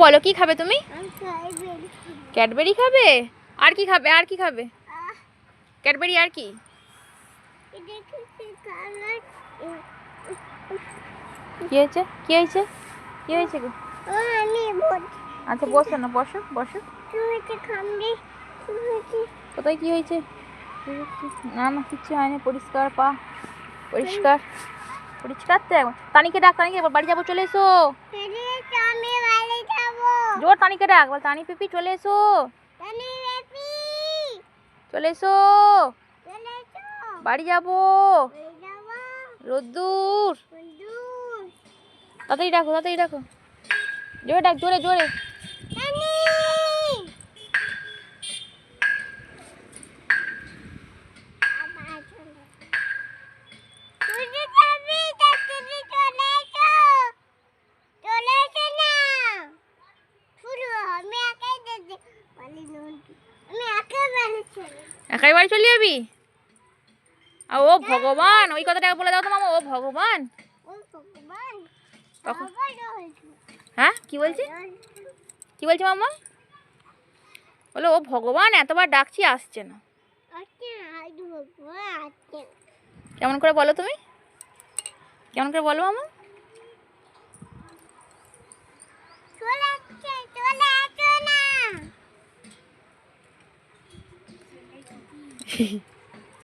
বলো কি খাবে তুমি? ক্যাডবেরি খাবে? আর কি খাবে? আর কি খাবে? ক্যাডবেরি আর কি? কি হয়েছে? কি হয়েছে? কি হয়েছে গো? আচ্ছা বসো না, বসো বসো। কোথায় কি হয়েছে? না না কিচ্ছু হয়নি, পরিষ্কার পা, পরিষ্কার পরিষ্কার। তো এখন তানিকে ডাক, তানিকে বাড়ি যাবো, চলে এসো। জোর তানিকে ডাক, বল তানি পিপি চলে এসো, চলে এসো, বাড়ি যাবো, রোদ্দুর। তাড়াতাড়ি ডাকো, তাড়াতাড়ি ডাকো, জোরে ডাক, জোরে জোরে। একাই বাড়ি চলে যাবি? ও ভগবান, ওই কথাটা বলে দাও তো মামা, ও ভগবান। হ্যাঁ কি বলছি? কি বলছি মামা? বলো ও ভগবান, এতবার ডাকছি আসছে না। কেমন করে বলো তুমি? কেমন করে বলো মামা?